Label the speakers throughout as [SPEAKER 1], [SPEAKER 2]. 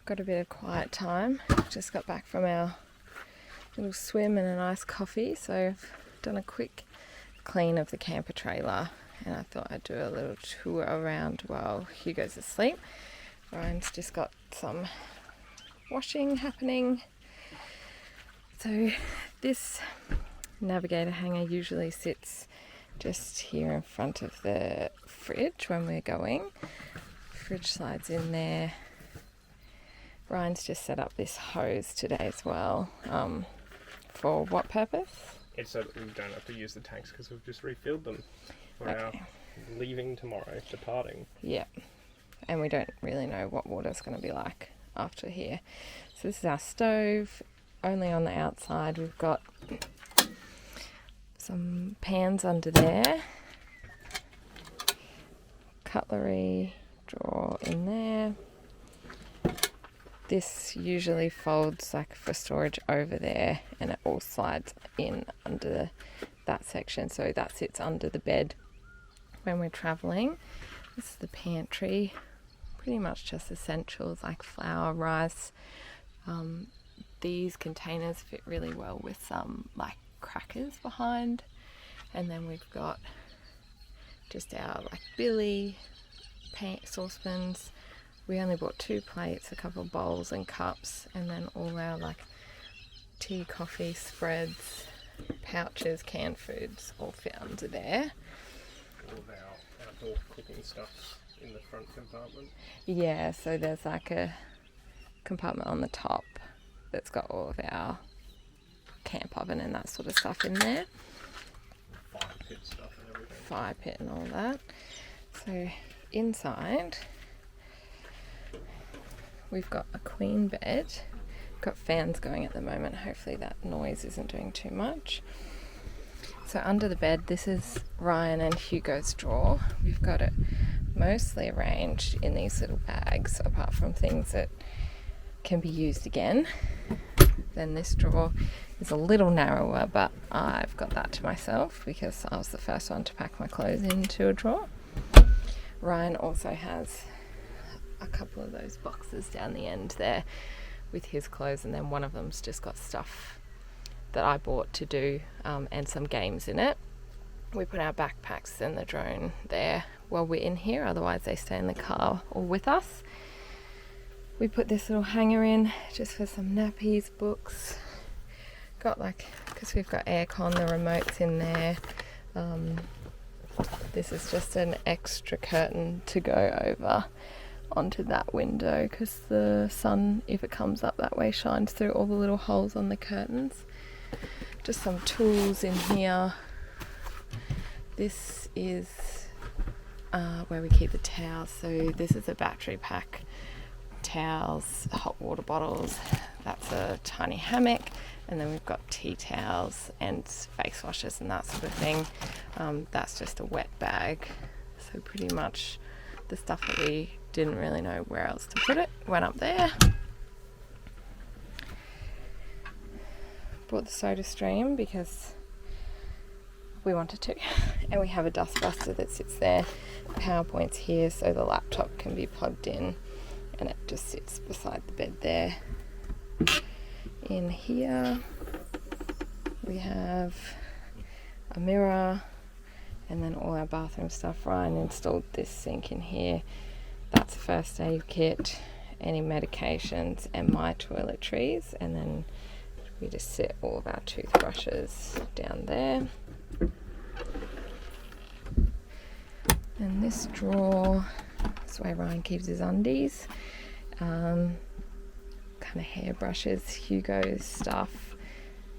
[SPEAKER 1] got a bit of quiet time. Just got back from our little swim and a nice coffee, so I've done a quick clean of the camper trailer, and I thought I'd do a little tour around while Hugo's asleep. Ryan's just got some washing happening. So this navigator hanger usually sits just here in front of the fridge when we're going. Fridge slides in there. Ryan's just set up this hose today as well. For what purpose?
[SPEAKER 2] It's so that we don't have to use the tanks because we've just refilled them. We're
[SPEAKER 1] Okay.
[SPEAKER 2] now leaving tomorrow, departing.
[SPEAKER 1] Yeah, and we don't really know what water's going to be like after here. So this is our stove. Only on the outside we've got some pans under there. Cutlery drawer in there. This usually folds like for storage over there, and it all slides in under that section, so that sits under the bed when we're traveling. This is the pantry, pretty much just essentials like flour, rice. These containers fit really well with some like crackers behind, and then we've got just our like billy, saucepans. We only bought 2 plates, a couple of bowls and cups, and then all our like tea, coffee, spreads, pouches, canned foods all fit under there.
[SPEAKER 2] All of our outdoor cooking stuff in the front compartment.
[SPEAKER 1] Yeah, so there's like a compartment on the top that's got all of our camp oven and that sort of stuff in there.
[SPEAKER 2] Fire pit stuff and everything.
[SPEAKER 1] Fire pit and all that. So inside we've got a queen bed. Got fans going at the moment. Hopefully that noise isn't doing too much. So under the bed, this is Ryan and Hugo's drawer. We've got it mostly arranged in these little bags, apart from things that can be used again. Then this drawer is a little narrower, but I've got that to myself because I was the first one to pack my clothes into a drawer. Ryan also has a couple of those boxes down the end there with his clothes, and then one of them's just got stuff that I bought to do and some games in it. We put our backpacks and the drone there while we're in here, otherwise they stay in the car or with us. We put this little hanger in just for some nappies, books. Got like, because we've got aircon, the remote's in there. This is just an extra curtain to go over onto that window because the sun, if it comes up that way, shines through all the little holes on the curtains. Just some tools in here. This is where we keep the towels. So this is a battery pack. Towels, hot water bottles. That's a tiny hammock. And then we've got tea towels and face washes and that sort of thing. That's just a wet bag. So pretty much the stuff that we didn't really know where else to put it went up there. Bought the Soda Stream because we wanted to, and we have a dustbuster that sits there. PowerPoint's here so the laptop can be plugged in, and it just sits beside the bed there. In here we have a mirror and then all our bathroom stuff. Ryan installed this sink in here. That's a first aid kit, any medications, and my toiletries, and then we just sit all of our toothbrushes down there. And this drawer, that's where Ryan keeps his undies, kind of hairbrushes, Hugo's stuff,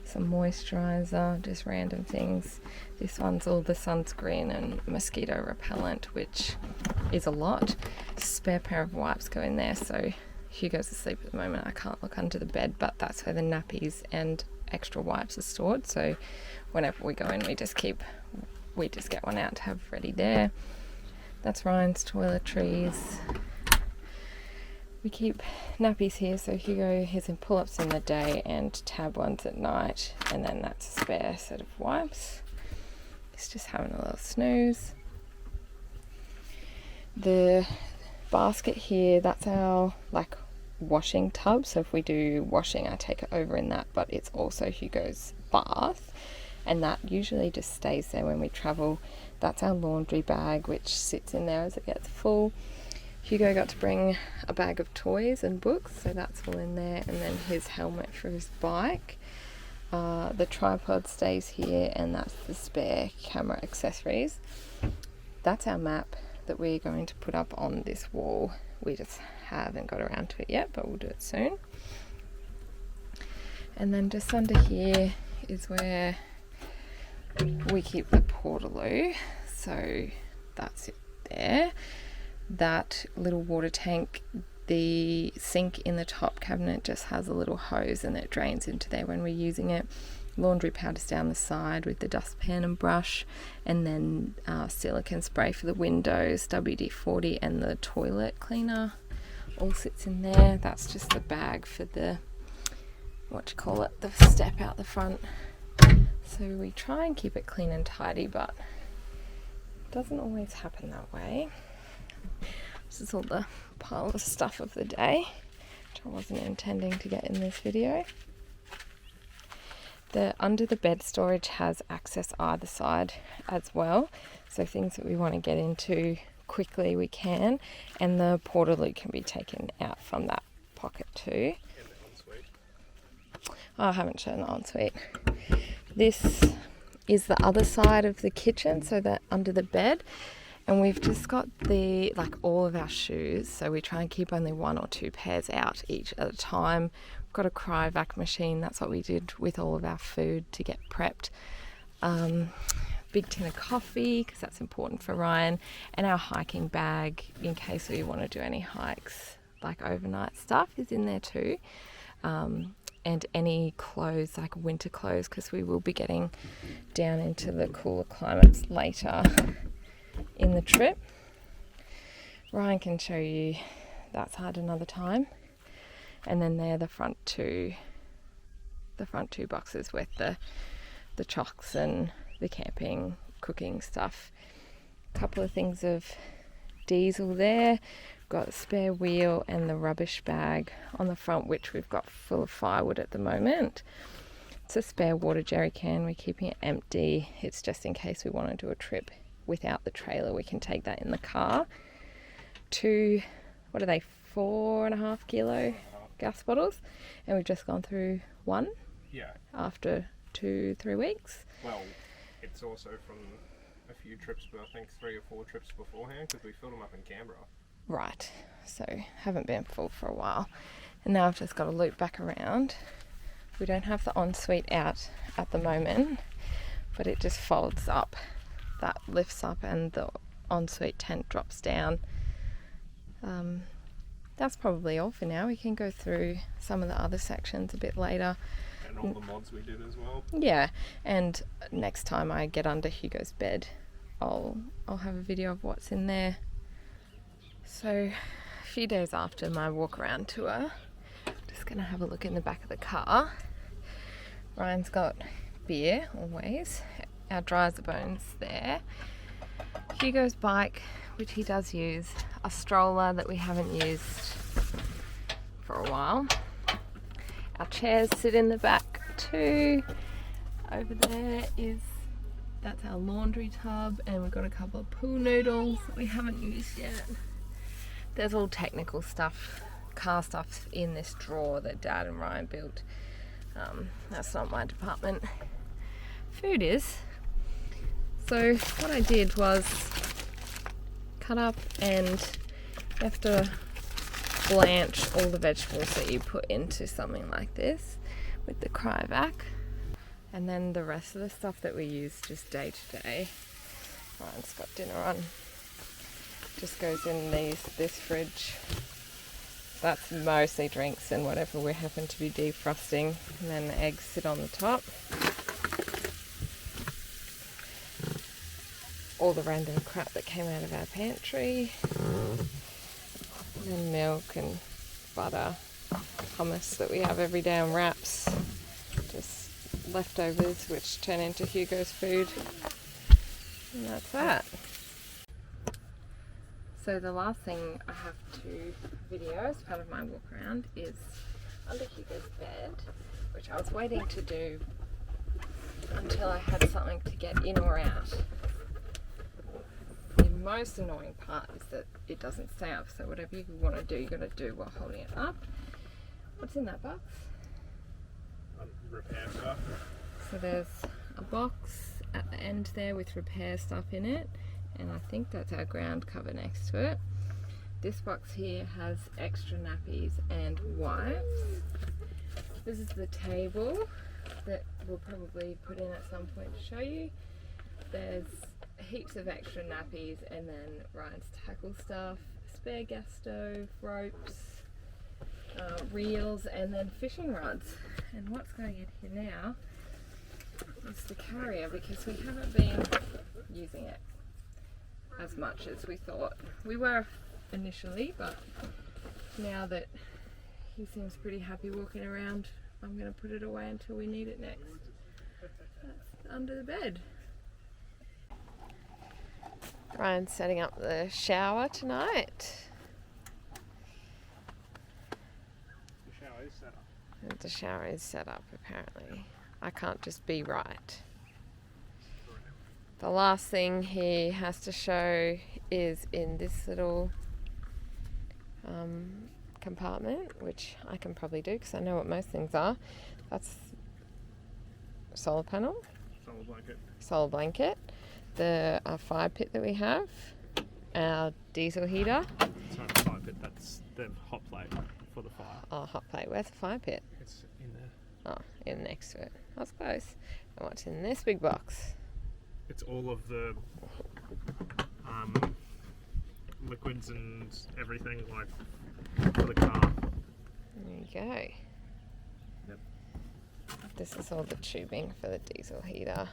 [SPEAKER 1] some moisturiser, just random things. This one's all the sunscreen and mosquito repellent, which is a lot. Spare pair of wipes go in there, so Hugo's asleep at the moment. I can't look under the bed, but that's where the nappies and extra wipes are stored. So whenever we go in, we just get one out to have ready there. That's Ryan's toiletries. We keep nappies here, so Hugo has in pull-ups in the day and tab ones at night, and then that's a spare set of wipes. He's just having a little snooze. The basket here, that's our washing tub, so if we do washing I take it over in that, but it's also Hugo's bath, and that usually just stays there when we travel. That's our laundry bag, which sits in there as it gets full. Hugo got to bring a bag of toys and books, so that's all in there, and then his helmet for his bike. The tripod stays here, and that's the spare camera accessories. That's our map that we're going to put up on this wall. We just haven't got around to it yet, but we'll do it soon. And then just under here is where we keep the portaloo, so that's it there. That little water tank, the sink in the top cabinet just has a little hose and it drains into there when we're using it. Laundry powders down the side with the dustpan and brush, and then silicone spray for the windows, WD-40, and the toilet cleaner all sits in there. That's just the bag for the, the step out the front. So we try and keep it clean and tidy, but it doesn't always happen that way. This is all the pile of stuff of the day, which I wasn't intending to get in this video. The under the bed storage has access either side as well, so things that we want to get into quickly we can, and the portaloo can be taken out from that pocket too.
[SPEAKER 2] And the ensuite.
[SPEAKER 1] Oh, I haven't shown the ensuite. This is the other side of the kitchen, so that under the bed, and we've just got all of our shoes, so we try and keep only 1 or 2 pairs out each at a time. We've got a cryovac machine. That's what we did with all of our food to get prepped. Big tin of coffee, because that's important for Ryan, and our hiking bag in case we want to do any hikes, like overnight stuff is in there too. And any clothes, like winter clothes, because we will be getting down into the cooler climates later in the trip. Ryan can show you that side another time. And then they're the front two boxes with the chocks and the camping, cooking stuff. A couple of things of diesel there. Got a spare wheel and the rubbish bag on the front, which we've got full of firewood at the moment. It's a spare water jerry can. We're keeping it empty. It's just in case we want to do a trip without the trailer. We can take that in the car. 2, 4.5 kilo gas bottles, and we've just gone through one.
[SPEAKER 2] Yeah.
[SPEAKER 1] After 2-3 weeks.
[SPEAKER 2] Well, it's also from a few trips, but I think 3 or 4 trips beforehand, because we filled them up in Canberra.
[SPEAKER 1] Right, so haven't been full for a while, and now I've just got to loop back around. We don't have the ensuite out at the moment, but it just folds up. That lifts up and the ensuite tent drops down. That's probably all for now. We can go through some of the other sections a bit later.
[SPEAKER 2] And all the mods we did as well.
[SPEAKER 1] Yeah, and next time I get under Hugo's bed, I'll have a video of what's in there. So a few days after my walk around tour, just gonna have a look in the back of the car. Ryan's got beer always. Our dryers are bones there. Hugo's bike, which he does use. A stroller that we haven't used for a while. Our chairs sit in the back too. Over there that's our laundry tub, and we've got a couple of pool noodles that we haven't used yet. There's all technical stuff, car stuff in this drawer that Dad and Ryan built. That's not my department. Food is. So what I did was cut up, and you have to blanch all the vegetables that you put into something like this with the cryovac, and then the rest of the stuff that we use just day to day. Ryan's got dinner on. Just goes in this fridge. That's mostly drinks and whatever we happen to be defrosting, and then the eggs sit on the top. All the random crap that came out of our pantry, and then milk and butter, hummus that we have every day on wraps, just leftovers which turn into Hugo's food, and that's that. So the last thing I have to video as part of my walk around is under Hugo's bed, which I was waiting to do until I had something to get in or out. The most annoying part is that it doesn't stay up, so whatever you want to do, you got to do while holding it up. What's in that box?
[SPEAKER 2] Repair stuff.
[SPEAKER 1] So there's a box at the end there with repair stuff in it, and I think that's our ground cover next to it. This box here has extra nappies and wipes. This is the table that we'll probably put in at some point to show you. There's heaps of extra nappies, and then Ryan's tackle stuff, spare gas stove, ropes, reels, and then fishing rods. And what's going in here now is the carrier, because we haven't been using it as much as we thought. We were initially, but now that he seems pretty happy walking around, I'm going to put it away until we need it next. That's under the bed. Ryan's setting up the shower tonight.
[SPEAKER 2] The shower is set up.
[SPEAKER 1] And the shower is set up, apparently. I can't just be right. The last thing he has to show is in this little compartment, which I can probably do because I know what most things are. That's solar panel, solar blanket, the fire pit that we have, our diesel heater.
[SPEAKER 2] It's not a fire pit, that's the hot plate for the fire.
[SPEAKER 1] Oh, hot plate. Where's the fire pit?
[SPEAKER 2] It's in there.
[SPEAKER 1] Oh, in next to it. That's close. And what's in this big box?
[SPEAKER 2] It's all of the liquids and everything, like for the car.
[SPEAKER 1] There you go.
[SPEAKER 2] Yep.
[SPEAKER 1] This is all the tubing for the diesel heater.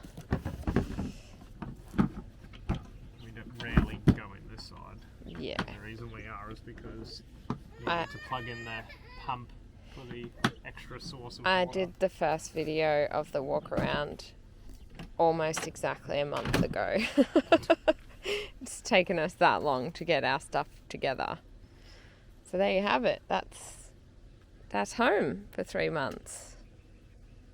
[SPEAKER 2] We don't rarely go in this side.
[SPEAKER 1] Yeah.
[SPEAKER 2] The reason we are is because you need to plug in the pump for the extra source of
[SPEAKER 1] I
[SPEAKER 2] water.
[SPEAKER 1] did the first video of the walk around almost exactly a month ago. It's taken us that long to get our stuff together. So there you have it. That's home for 3 months.